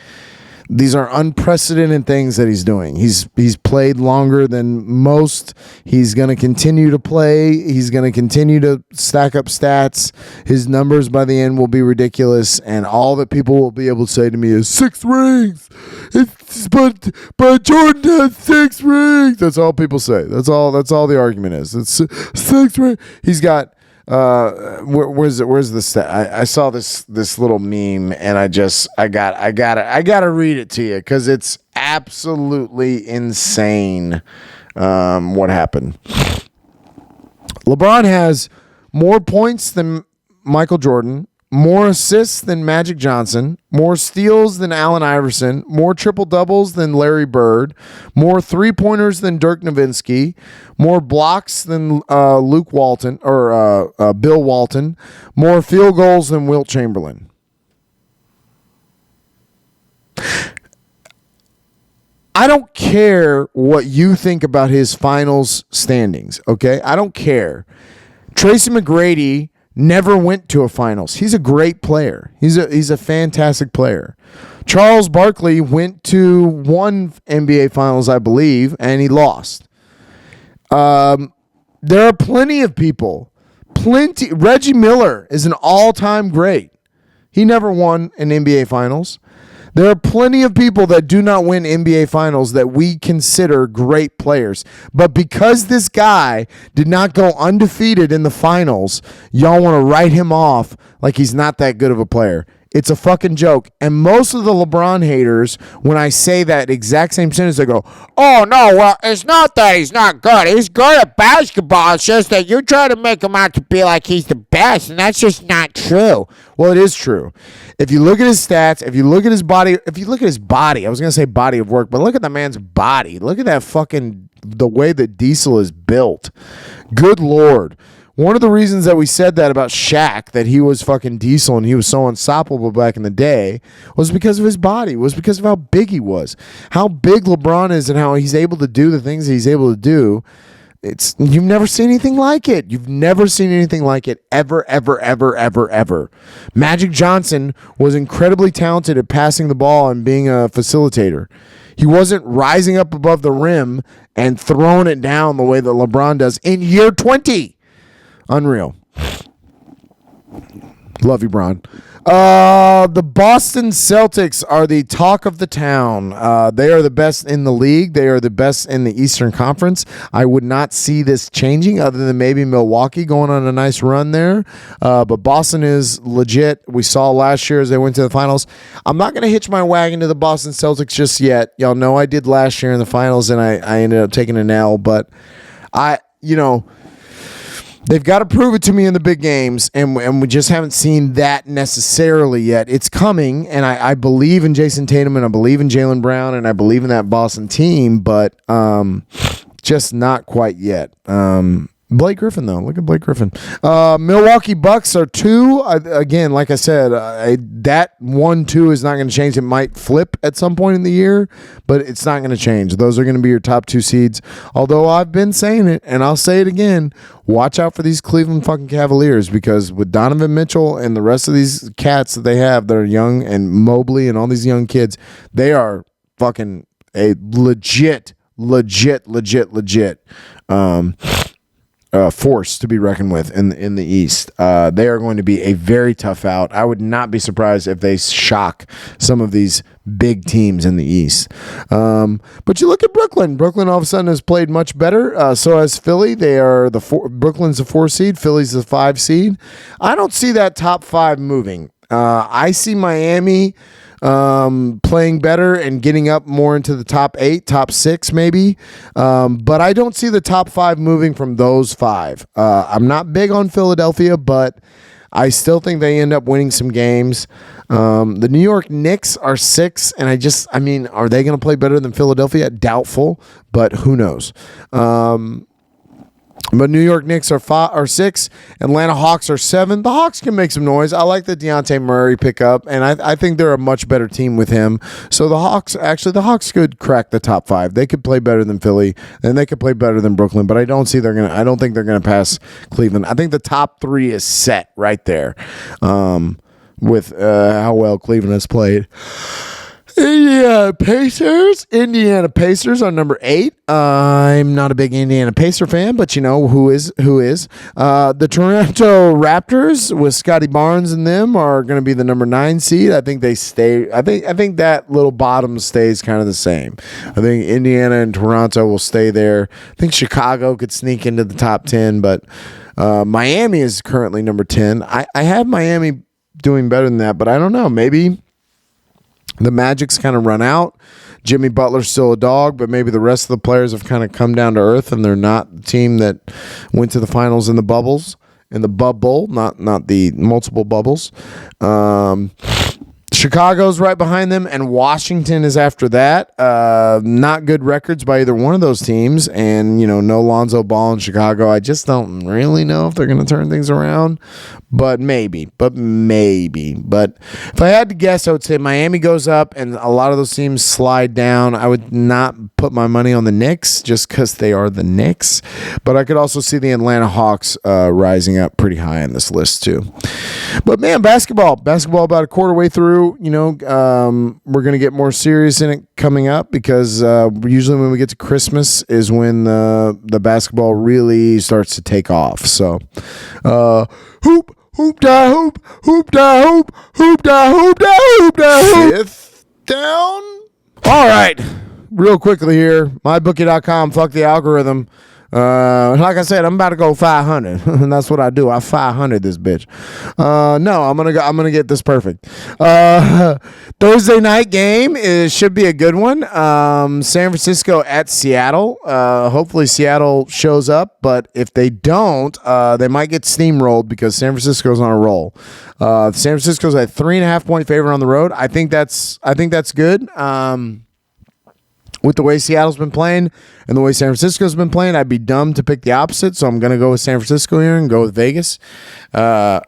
These are unprecedented things that he's doing. He's played longer than most. He's going to continue to play. He's going to continue to stack up stats. His numbers by the end will be ridiculous, and all that people will be able to say to me is 6 rings. But Jordan has 6 rings. That's all people say. That's all the argument is. It's 6 rings. He's got where's the stat? I saw this little meme, and I gotta read it to you because it's absolutely insane. What happened? LeBron has more points than Michael Jordan, more assists than Magic Johnson, more steals than Allen Iverson, more triple doubles than Larry Bird, more 3-pointers than Dirk Nowitzki, more blocks than Luke Walton or Bill Walton, more field goals than Wilt Chamberlain. I don't care what you think about his finals standings, okay? I don't care. Tracy McGrady never went to a finals. He's a great player. He's a fantastic player. Charles Barkley went to one NBA finals, I believe, and he lost. There are plenty of people. Reggie Miller is an all-time great. He never won an NBA finals. There are plenty of people that do not win NBA finals that we consider great players. But because this guy did not go undefeated in the finals, y'all want to write him off like he's not that good of a player. It's a fucking joke. And most of the LeBron haters, when I say that exact same sentence, they go, oh, no, well, it's not that he's not good. He's good at basketball. It's just that you try to make him out to be like he's the best, and that's just not true. Well, it is true. If you look at his stats, if you look at his body, I was going to say body of work, but look at the man's body. Look at that fucking, the way that Diesel is built. Good Lord. One of the reasons that we said that about Shaq, that he was fucking Diesel and he was so unstoppable back in the day, was because of his body, was because of how big he was. How big LeBron is and how he's able to do the things he's able to do. You've never seen anything like it. You've never seen anything like it ever, ever, ever, ever, ever. Magic Johnson was incredibly talented at passing the ball and being a facilitator. He wasn't rising up above the rim and throwing it down the way that LeBron does in year 20. Unreal. Love you, Bron. The Boston Celtics are the talk of the town. They are the best in the league. They are the best in the Eastern Conference. I would not see this changing other than maybe Milwaukee going on a nice run there. But Boston is legit. We saw last year as they went to the finals. I'm not going to hitch my wagon to the Boston Celtics just yet. Y'all know I did last year in the finals, and I ended up taking an L. But they've got to prove it to me in the big games, and we just haven't seen that necessarily yet. It's coming, and I believe in Jason Tatum, and I believe in Jaylen Brown, and I believe in that Boston team, but just not quite yet. Blake Griffin, though. Look at Blake Griffin. Milwaukee Bucks are 2. Again, like I said, that 1-2 is not going to change. It might flip at some point in the year, but it's not going to change. Those are going to be your top 2 seeds. Although I've been saying it, and I'll say it again, watch out for these Cleveland fucking Cavaliers, because with Donovan Mitchell and the rest of these cats that they have that are young, and Mobley and all these young kids, they are fucking a legit force to be reckoned with in the East. They are going to be a very tough out. I would not be surprised if they shock some of these big teams in the East. But you look at Brooklyn. Brooklyn all of a sudden has played much better. So has Philly. They are Brooklyn's the 4 seed. Philly's the 5 seed. I don't see that top 5 moving. I see Miami playing better and getting up more into the top 8, top 6 maybe. But I don't see the top 5 moving from those 5. I'm not big on Philadelphia, but I still think they end up winning some games. The New York Knicks are 6, and are they going to play better than Philadelphia? Doubtful, but who knows? But New York Knicks are 6. Atlanta Hawks are 7. The Hawks can make some noise. I like the Dejounte Murray pickup, and I think they're a much better team with him. So the Hawks could crack the top 5. They could play better than Philly, and they could play better than Brooklyn. But I don't think they're gonna pass Cleveland. I think the top 3 is set right there, with how well Cleveland has played. Indiana Pacers are number 8. I'm not a big Indiana Pacer fan, but you know who is. The Toronto Raptors with Scotty Barnes and them are going to be the number 9 seed. I think they stay. I think that little bottom stays kind of the same. I think Indiana and Toronto will stay there. I think Chicago could sneak into the top 10, but Miami is currently number 10. I have Miami doing better than that, but I don't know. Maybe the Magic's kind of run out. Jimmy Butler's still a dog, but maybe the rest of the players have kind of come down to earth, and they're not the team that went to the finals in the bubble, not the multiple bubbles. Chicago's right behind them, and Washington is after that. Not good records by either one of those teams, and no Lonzo Ball in Chicago. I just don't really know if they're going to turn things around, but maybe. But if I had to guess, I would say Miami goes up, and a lot of those teams slide down. I would not put my money on the Knicks just because they are the Knicks, but I could also see the Atlanta Hawks rising up pretty high on this list too. But man, basketball about a quarter way through. We're going to get more serious in it coming up, because usually when we get to Christmas is when the basketball really starts to take off. So hoop da hoop, hoop da hoop, hoop da hoop da hoop da hoop. Fifth down. All right, real quickly here, mybookie.com, fuck the algorithm. Like I said, I'm about to go 500, and that's what I do. I 500 this bitch. No, I'm gonna get this perfect. Thursday night game should be a good one. San Francisco at Seattle. Hopefully Seattle shows up, but if they don't, they might get steamrolled because San Francisco's on a roll. San Francisco's a 3.5 point favorite on the road. I think that's good. With the way Seattle's been playing and the way San Francisco's been playing, I'd be dumb to pick the opposite. So I'm going to go with San Francisco here and go with Vegas. This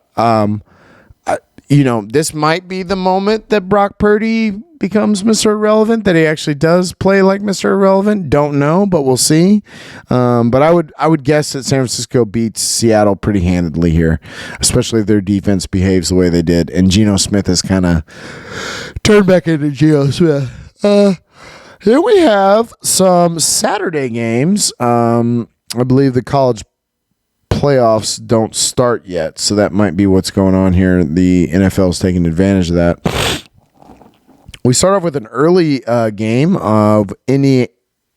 might be the moment that Brock Purdy becomes Mr. Irrelevant, that he actually does play like Mr. Irrelevant. Don't know, but we'll see. But I would guess that San Francisco beats Seattle pretty handedly here, especially if their defense behaves the way they did. And Geno Smith has kind of turned back into Geno Smith. Here we have some Saturday games. I believe the college playoffs don't start yet, so that might be what's going on here. The NFL is taking advantage of that. We start off with an early game of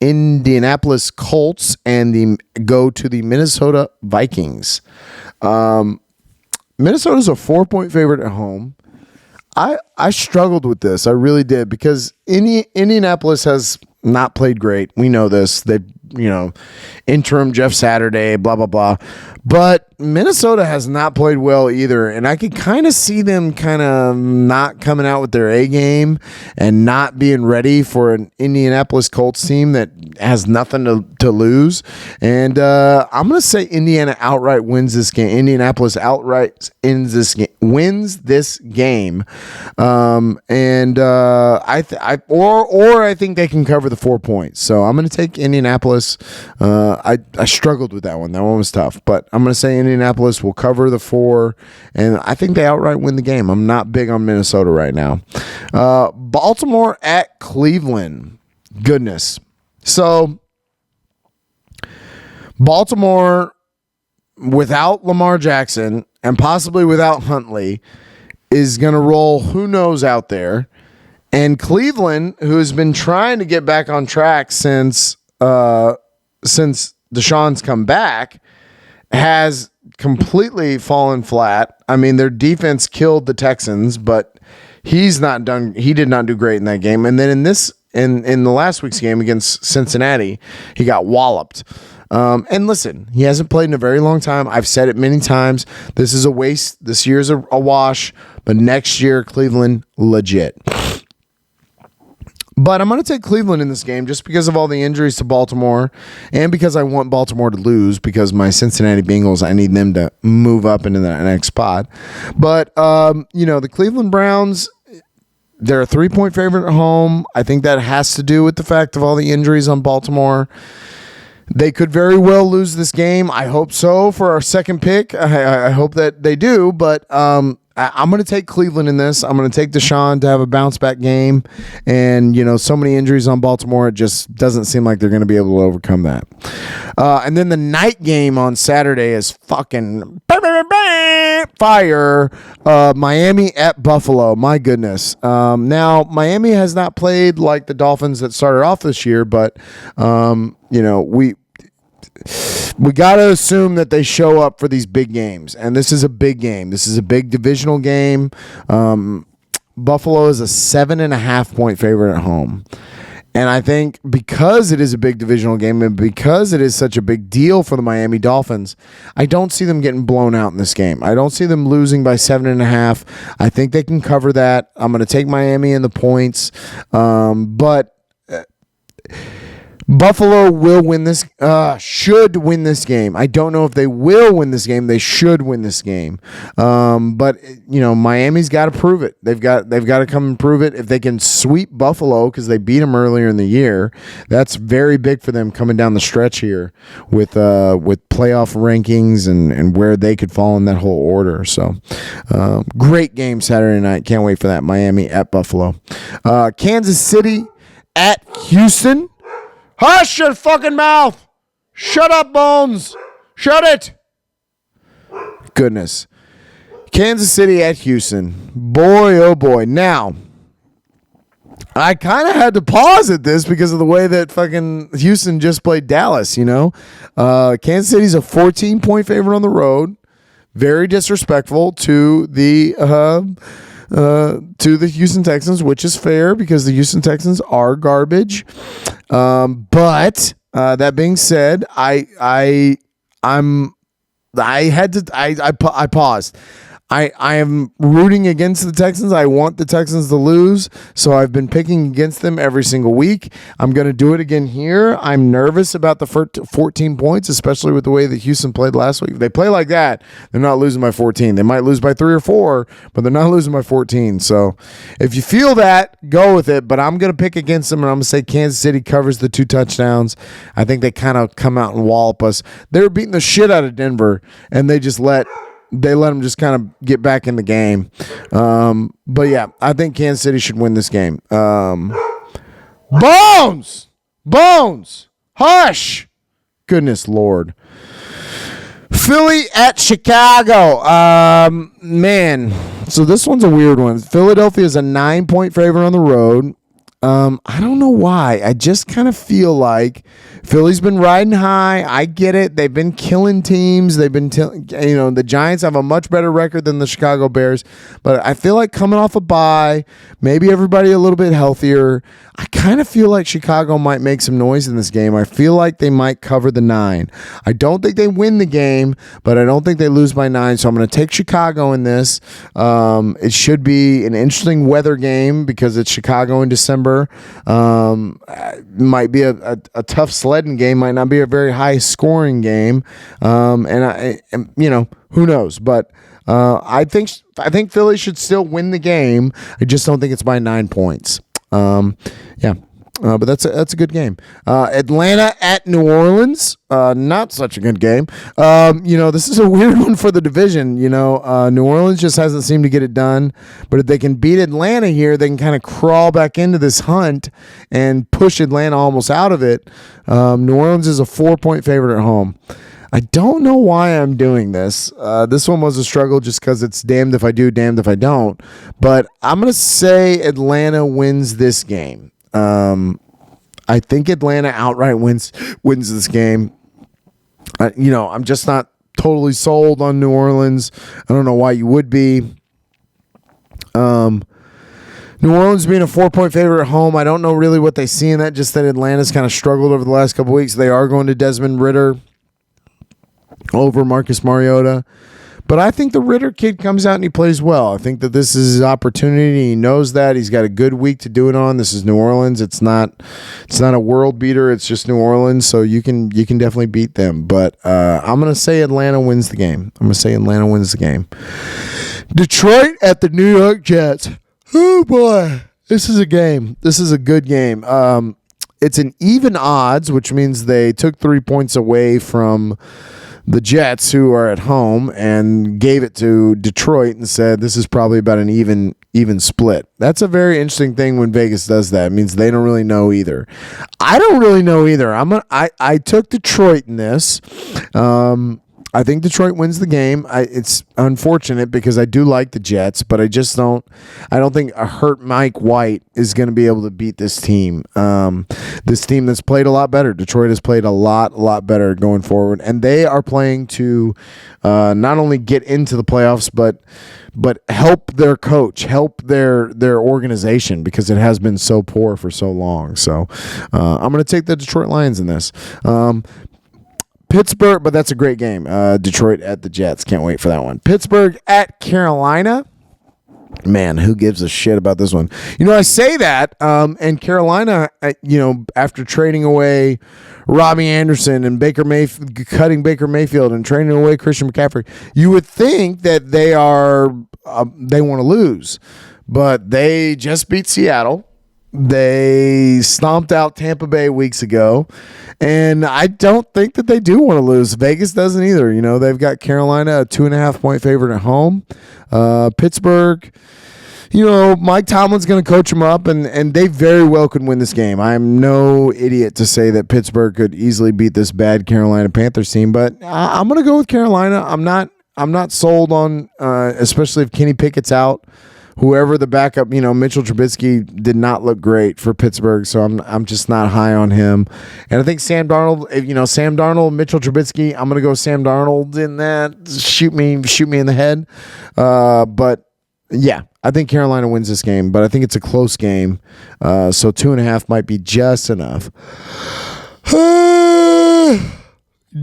Indianapolis Colts and go to the Minnesota Vikings. Minnesota's a 4-point favorite at home. I struggled with this. I really did, because Indianapolis has not played great. We know this. They, interim Jeff Saturday, blah, blah, blah. But Minnesota has not played well either, and I could kind of see them kind of not coming out with their A game and not being ready for an Indianapolis Colts team that has nothing to lose. And I'm going to say Indiana outright wins this game. Indianapolis outright wins this game. I think they can cover the 4 points. So I'm going to take Indianapolis. I struggled with that one. That one was tough, but I'm going to say Indianapolis will cover the 4, and I think they outright win the game. I'm not big on Minnesota right now. Baltimore at Cleveland. Goodness. So Baltimore, without Lamar Jackson and possibly without Huntley, is going to roll who knows out there. And Cleveland, who has been trying to get back on track since Deshaun's come back, has completely fallen flat. I mean, their defense killed the Texans, but he did not do great in that game. And then in the last week's game against Cincinnati, he got walloped. And listen, he hasn't played in a very long time. I've said it many times. This is a waste. This year's a wash, but next year, Cleveland, legit. But I'm going to take Cleveland in this game just because of all the injuries to Baltimore, and because I want Baltimore to lose, because my Cincinnati Bengals, I need them to move up into the next spot. But, the Cleveland Browns, they're a 3-point favorite at home. I think that has to do with the fact of all the injuries on Baltimore. They could very well lose this game. I hope so for our second pick. I hope that they do, but I'm going to take Cleveland in this. I'm going to take Deshaun to have a bounce-back game. And, so many injuries on Baltimore, it just doesn't seem like they're going to be able to overcome that. And then the night game on Saturday is fucking fire. Miami at Buffalo. My goodness. Now, Miami has not played like the Dolphins that started off this year, but, we got to assume that they show up for these big games, and this is a big game. This is a big divisional game. Buffalo is a 7.5-point favorite at home. And I think because it is a big divisional game and because it is such a big deal for the Miami Dolphins, I don't see them getting blown out in this game. I don't see them losing by 7.5. I think they can cover that. I'm going to take Miami in the points. But Buffalo will win this, should win this game. I don't know if they will win this game. They should win this game. But Miami's got to prove it. They've got to come and prove it. If they can sweep Buffalo, because they beat them earlier in the year, that's very big for them coming down the stretch here with playoff rankings and where they could fall in that whole order. So, great game Saturday night. Can't wait for that. Miami at Buffalo. Kansas City at Houston. Hush your fucking mouth. Shut up, Bones. Shut it. Goodness. Kansas City at Houston. Boy, oh boy. Now, I kind of had to pause at this because of the way that fucking Houston just played Dallas, Kansas City's a 14-point favorite on the road. Very disrespectful to the Houston Texans, which is fair because the Houston Texans are garbage. But that being said, I paused. I am rooting against the Texans. I want the Texans to lose, so I've been picking against them every single week. I'm going to do it again here. I'm nervous about the 14 points, especially with the way that Houston played last week. If they play like that, they're not losing by 14. They might lose by 3 or 4, but they're not losing by 14. So if you feel that, go with it, but I'm going to pick against them, and I'm going to say Kansas City covers the 2 touchdowns. I think they kind of come out and wallop us. They were beating the shit out of Denver, and they let them just kind of get back in the game. But yeah, I think Kansas City should win this game. Bones! Hush! Goodness Lord. Philly at Chicago. Man, so this one's a weird one. Philadelphia is a 9-point favorite on the road. I don't know why. I just kind of feel like Philly's been riding high. I get it. They've been killing teams. They've been, the Giants have a much better record than the Chicago Bears. But I feel like coming off a bye, maybe everybody a little bit healthier. I kind of feel like Chicago might make some noise in this game. I feel like they might cover the 9. I don't think they win the game, but I don't think they lose by 9. So I'm going to take Chicago in this. It should be an interesting weather game because it's Chicago in December. Might be a tough sledding game. Might not be a very high scoring game. Who knows? But I think Philly should still win the game. I just don't think it's by 9 points. But that's a good game. Atlanta at New Orleans, not such a good game. This is a weird one for the division. New Orleans just hasn't seemed to get it done. But if they can beat Atlanta here, they can kind of crawl back into this hunt and push Atlanta almost out of it. New Orleans is a 4-point favorite at home. I don't know why I'm doing this. This one was a struggle just because it's damned if I do, damned if I don't. But I'm going to say Atlanta wins this game. I think Atlanta outright wins this game. I'm just not totally sold on New Orleans. I don't know why you would be. New Orleans being a 4-point favorite at home, I don't know really what they see in that, just that Atlanta's kind of struggled over the last couple weeks. They are going to Desmond Ridder over Marcus Mariota. But I think the Ridder kid comes out and he plays well. I think that this is his opportunity. He knows that. He's got a good week to do it on. This is New Orleans. It's not a world beater. It's just New Orleans, so you can definitely beat them. But I'm going to say Atlanta wins the game. Detroit at the New York Jets. Oh, boy. This is a game. This is a good game. It's an even odds, which means they took 3 points away from the Jets, who are at home, and gave it to Detroit and said this is probably about an even split. That's a very interesting thing when Vegas does that. It means they don't really know either. I don't really know either. I took Detroit in this. I think Detroit wins the game. It's unfortunate because I do like the Jets, but I don't think a hurt Mike White is going to be able to beat this team. This team that's played a lot better. Detroit has played a lot better going forward, and they are playing to not only get into the playoffs, but help their coach, help their organization because it has been so poor for so long. So I'm going to take the Detroit Lions in this. Pittsburgh, but that's a great game. Detroit at the Jets. Can't wait for that one. Pittsburgh at Carolina. Man, who gives a shit about this one? I say that, and Carolina, after trading away Robbie Anderson and cutting Baker Mayfield and trading away Christian McCaffrey, you would think that they want to lose, but they just beat Seattle. They stomped out Tampa Bay weeks ago, and I don't think that they do want to lose. Vegas doesn't either. They've got Carolina a 2.5-point favorite at home. Pittsburgh, Mike Tomlin's going to coach them up, and they very well could win this game. I'm no idiot to say that Pittsburgh could easily beat this bad Carolina Panthers team, but I'm going to go with Carolina. I'm not sold on, especially if Kenny Pickett's out. Whoever the backup, Mitchell Trubisky did not look great for Pittsburgh, so I'm just not high on him. And I think Sam Darnold, Mitchell Trubisky, I'm gonna go Sam Darnold in that. Shoot me in the head. But yeah, I think Carolina wins this game, but I think it's a close game. So 2.5 might be just enough.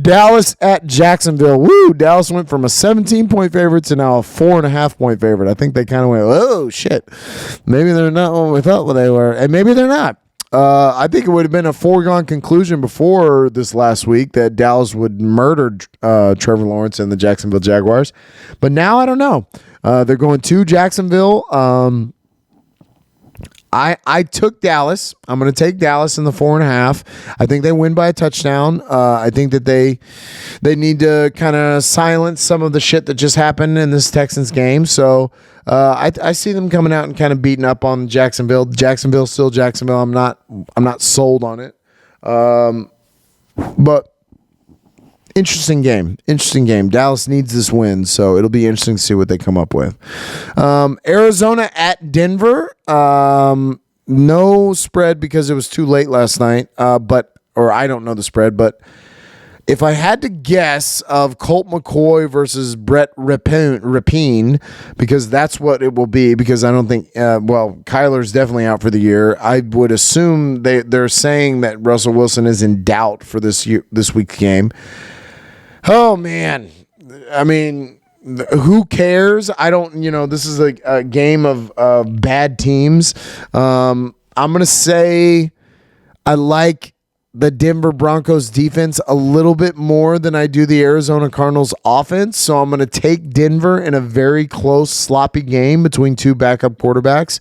Dallas at Jacksonville. Woo! Dallas went from a 17-point favorite to now a 4.5-point favorite. I think they kind of went, oh, shit. Maybe they're not what we thought they were. And maybe they're not. I think it would have been a foregone conclusion before this last week that Dallas would murder Trevor Lawrence and the Jacksonville Jaguars. But now I don't know. They're going to Jacksonville. I took Dallas. I'm going to take Dallas in the 4.5. I think they win by a touchdown. I think that they need to kind of silence some of the shit that just happened in this Texans game. So I see them coming out and kind of beating up on Jacksonville. Jacksonville's still Jacksonville. I'm not sold on it. But interesting game. Dallas needs this win, so it'll be interesting to see what they come up with. Arizona at Denver. No spread because it was too late last night. Or I don't know the spread, but if I had to guess of Colt McCoy versus Brett Rapine, because that's what it will be, because I don't think, Kyler's definitely out for the year. I would assume they're saying that Russell Wilson is in doubt for this week's game. Oh, man. I mean, who cares? I don't, this is a game of bad teams. I'm going to say I like the Denver Broncos defense a little bit more than I do the Arizona Cardinals offense. So I'm going to take Denver in a very close, sloppy game between two backup quarterbacks.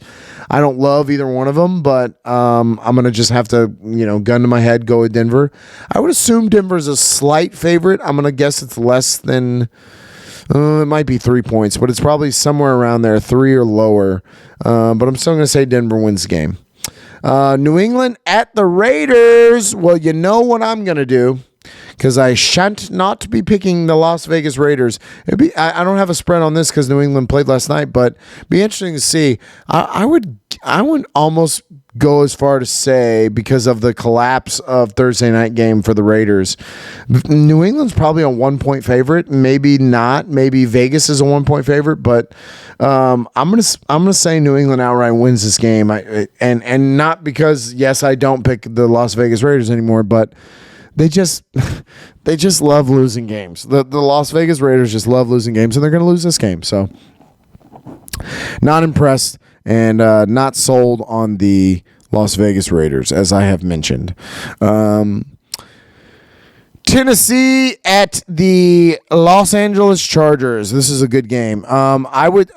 I don't love either one of them, but I'm going to just have to, gun to my head, go with Denver. I would assume Denver's a slight favorite. I'm going to guess it's less than, it might be 3 points, but it's probably somewhere around there, 3 or lower. But I'm still going to say Denver wins the game. New England at the Raiders. Well, you know what I'm going to do, because I shan't not be picking the Las Vegas Raiders. I don't have a spread on this because New England played last night, but it'd be interesting to see. I would almost go as far to say, because of the collapse of Thursday night game for the Raiders, New England's probably a 1-point favorite. Maybe not. Maybe Vegas is a 1-point favorite, but I'm gonna say New England outright wins this game. And not because, yes, I don't pick the Las Vegas Raiders anymore, but they just love losing games. The Las Vegas Raiders just love losing games, and they're gonna lose this game. So not impressed. And not sold on the Las Vegas Raiders, as I have mentioned. Tennessee at the Los Angeles Chargers. This is a good game. I would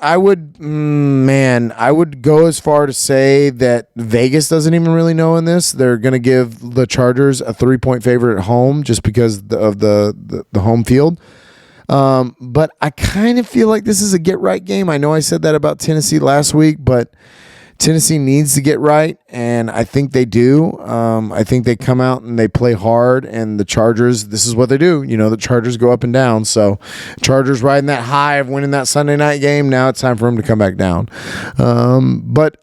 go as far to say that Vegas doesn't even really know in this. They're going to give the Chargers a 3-point favorite at home just because of the home field. But I kind of feel like this is a get-right game. I know I said that about Tennessee last week, but Tennessee needs to get right, and I think they do. I think they come out and they play hard, and the Chargers, this is what they do. The Chargers go up and down. So Chargers riding that high of winning that Sunday night game. Now it's time for them to come back down. But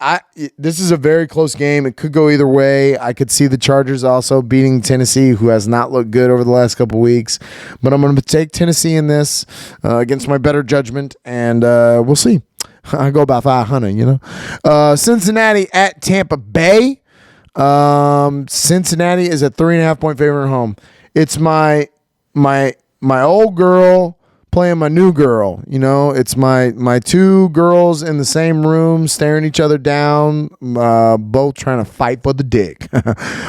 this is a very close game. It could go either way. I could see the Chargers also beating Tennessee, who has not looked good over the last couple weeks. But I'm going to take Tennessee in this against my better judgment, and we'll see. I go about 500, Cincinnati at Tampa Bay. Cincinnati is a 3.5-point favorite at home. It's my old girl playing my new girl. It's my two girls in the same room staring each other down, both trying to fight for the dick.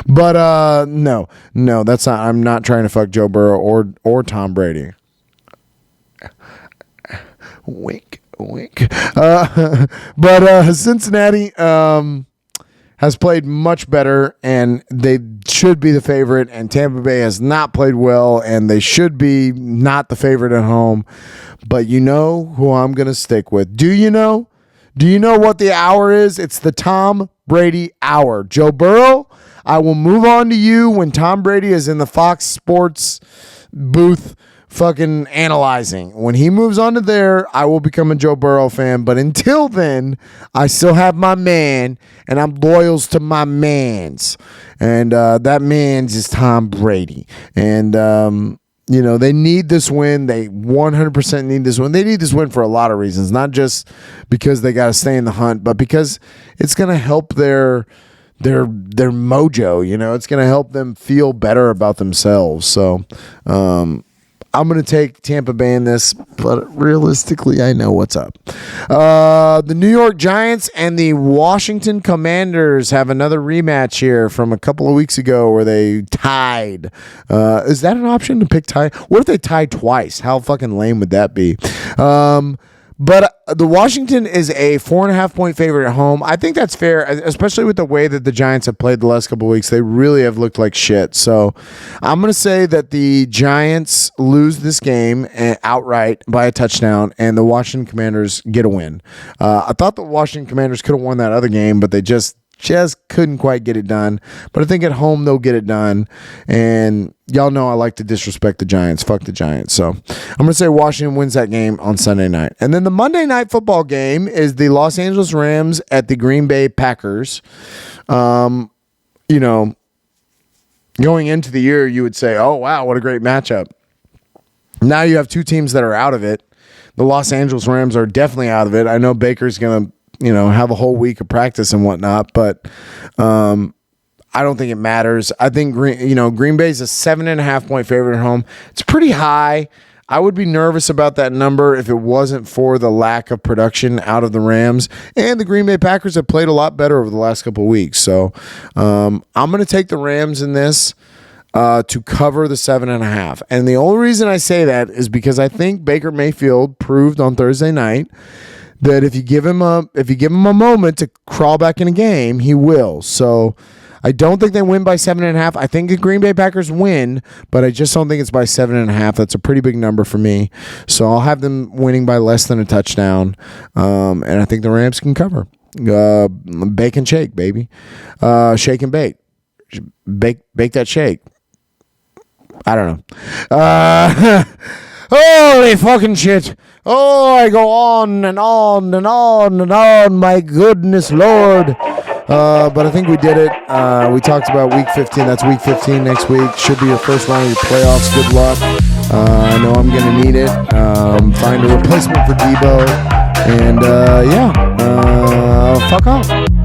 But no, that's not. I'm not trying to fuck Joe Burrow or Tom Brady. Wink. But Cincinnati has played much better, and they should be the favorite, and Tampa Bay has not played well, and they should be not the favorite at home. But you know who I'm going to stick with. Do you know what the hour is? It's the Tom Brady hour. Joe Burrow, I will move on to you when Tom Brady is in the Fox Sports booth fucking analyzing. When he moves on to there, I will become a Joe Burrow fan. But until then, I still have my man, and I'm loyal to my mans. And that man's is Tom Brady. And, they need this win. They 100% need this win. They need this win for a lot of reasons, not just because they got to stay in the hunt, but because it's going to help their mojo. It's going to help them feel better about themselves. So, I'm going to take Tampa Bay in this, but realistically, I know what's up. The New York Giants and the Washington Commanders have another rematch here from a couple of weeks ago where they tied. Is that an option to pick tie? What if they tied twice? How fucking lame would that be? But the Washington is a 4.5-point favorite at home. I think that's fair, especially with the way that the Giants have played the last couple of weeks. They really have looked like shit. So I'm going to say that the Giants lose this game outright by a touchdown, and the Washington Commanders get a win. I thought the Washington Commanders could have won that other game, but they just just couldn't quite get it done. But I think at home they'll get it done. And y'all know I like to disrespect the Giants. Fuck the Giants. So I'm going to say Washington wins that game on Sunday night. And then the Monday night football game is the Los Angeles Rams at the Green Bay Packers. You know, going into the year, you would say, oh, wow, what a great matchup. Now you have two teams that are out of it. The Los Angeles Rams are definitely out of it. I know Baker's going to, have a whole week of practice and whatnot, but I don't think it matters. I think Green Bay's a 7.5 point favorite at home. It's pretty high. I would be nervous about that number if it wasn't for the lack of production out of the Rams. And the Green Bay Packers have played a lot better over the last couple of weeks. So I'm going to take the Rams in this to cover the 7.5. And the only reason I say that is because I think Baker Mayfield proved on Thursday night that if you give him a moment to crawl back in a game, he will. So I don't think they win by 7.5. I think the Green Bay Packers win, but I just don't think it's by 7.5. That's a pretty big number for me. So I'll have them winning by less than a touchdown. And I think the Rams can cover. Bake and shake, baby. Shake and bake. Bake that shake. I don't know. Holy fucking shit. Oh, I go on and on and on and on. My goodness, Lord. But I think we did it. We talked about week 15. That's week 15 next week. Should be your first round of your playoffs. Good luck. I know I'm going to need it. Find a replacement for Debo. And, fuck off.